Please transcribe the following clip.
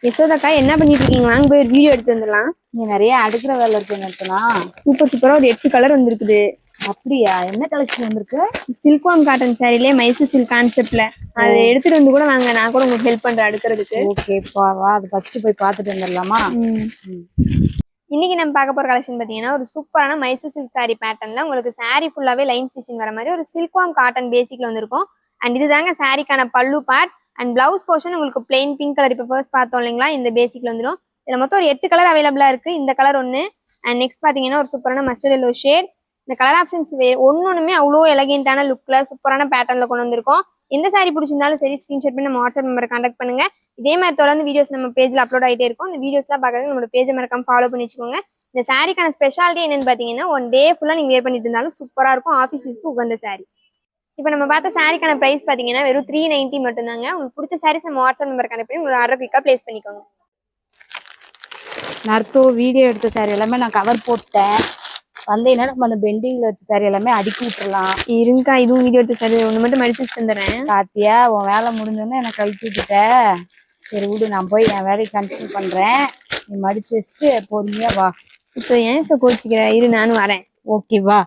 யசோதாக்கா என்ன பண்ணிட்டு இருக்கீங்க? வாங்க போய் ஒரு வீடியோ எடுத்து வந்துடலாம். நீ நிறைய அடுக்கிற வேலை இருக்கு நினைச்சனா? சூப்பரா ஒரு 8 கலர் வந்திருக்குது. அப்படியா? என்ன கலெக்ஷன் வந்திருக்கு? சில்க்வாம் காட்டன் சாரிலே மைசூர் சில்க் கான்செப்ட்ல அதை எடுத்துட்டு வந்து கூட வாங்க, நான் கூட உங்களுக்கு ஹெல்ப் பண்றேன் அடுக்கிறதுக்கு. ஓகேப்பா, வா அது ஃபர்ஸ்ட் போய் பார்த்துட்டு வந்துடலாமா? இன்னைக்கு நம்ம பார்க்க போற கலெக்ஷன் பாத்தீங்கன்னா ஒரு சூப்பரான மைசூர் சில்க் சாரி பேட்டர்ன்ல உங்களுக்கு சாரி ஃபுல்லாவே லைன்ஸ் டிசைன் வர மாதிரி ஒரு சில்க்வாம் காட்டன் பேசிக்ல வந்திருக்கும். அண்ட் இதுதாங்க சாரிக்கான பல்லு பார்ட். அண்ட் பிளவுஸ் போர்ஷன் உங்களுக்கு பிளெயின் பிங்க் கலர் இப்போ ஃபர்ஸ்ட் பார்த்தோம் இல்லைங்களா, இந்த பேசிக்ல வந்துடும். இதுல மொத்தம் ஒரு 8 கலர் அவைலபிளா இருக்கு. இந்த கலர் ஒன்று. அண்ட் நெக்ஸ்ட் பாத்தீங்கன்னா ஒரு சூப்பரான மஸ்டர்ட் எல்லோ ஷேட். இந்த கலர் ஆப்ஷன்ஸ் ஒன்னொன்னுமே அவ்வளோ எலகென்ட்டான லுக்ல சூப்பரான பேட்டர்ன்ல கொண்டு வந்திருக்கோம். எந்த சாரி பிடிச்சிருந்தாலும் சரி ஸ்கிரீன்ஷாட் பண்ணி நம்ம வாட்ஸ்அப் நம்பரை கான்டாக்ட் பண்ணுங்க. இதே மாதிரி தொடர்ந்து வீடியோஸ் நம்ம பேஜ்ல அப்லோட் ஆகிட்டே இருக்கும். இந்த வீடியோஸ்லாம் பார்க்கறதுக்கு நம்மளோட பேஜை மறக்காம ஃபாலோ பண்ணி வச்சுக்கோங்க. இந்த சாரிக்கான ஸ்பெஷாலிட்டி என்னன்னு பாத்தீங்கன்னா ஒன் டே ஃபுல்லா நீங்க வேர் பண்ணிட்டு இருந்தாலும் சூப்பரா இருக்கும். ஆஃபீஸ் யூஸ்க்கு உகந்த சாரி. இப்போ நம்ம பார்த்த சாரிக்கான பிரைஸ் பாத்தீங்கன்னா வெறும் 390 மட்டும் தாங்க. உங்களுக்கு பிடிச்ச சாரீஸ் நம்ம வாட்ஸ்அப் நம்பர் கனெக்ட் பண்ணி உங்களோட ஆர்டர் பிக்கா பிளேஸ் பண்ணிக்கோங்க. நர்த்தோ வீடியோ எடுத்த சாரி எல்லாமே நான் கவர் போட்டேன். வந்தீங்கன்னா நம்ம அந்த பெண்டிங்ல வச்ச சாரி எல்லாமே அடுக்கி விட்டுறலாம். இருங்கக்கா, இதுவும் வீடியோ எடுத்த சாரி ஒன்று மட்டும் மடிச்சு தந்துடுறேன். காத்தியா, உன் வேலை முடிஞ்சோன்னு எனக்கு கழிச்சு விட்டுட்ட. சரி விடு, நான் போய் என் வேலையை கண்டினியூ பண்றேன். நீ மடிச்சு வச்சுட்டு பொறுமையா வா. இப்போ ஏன் கோச்சிக்கிற? இரு நானும் வரேன். ஓகே வா.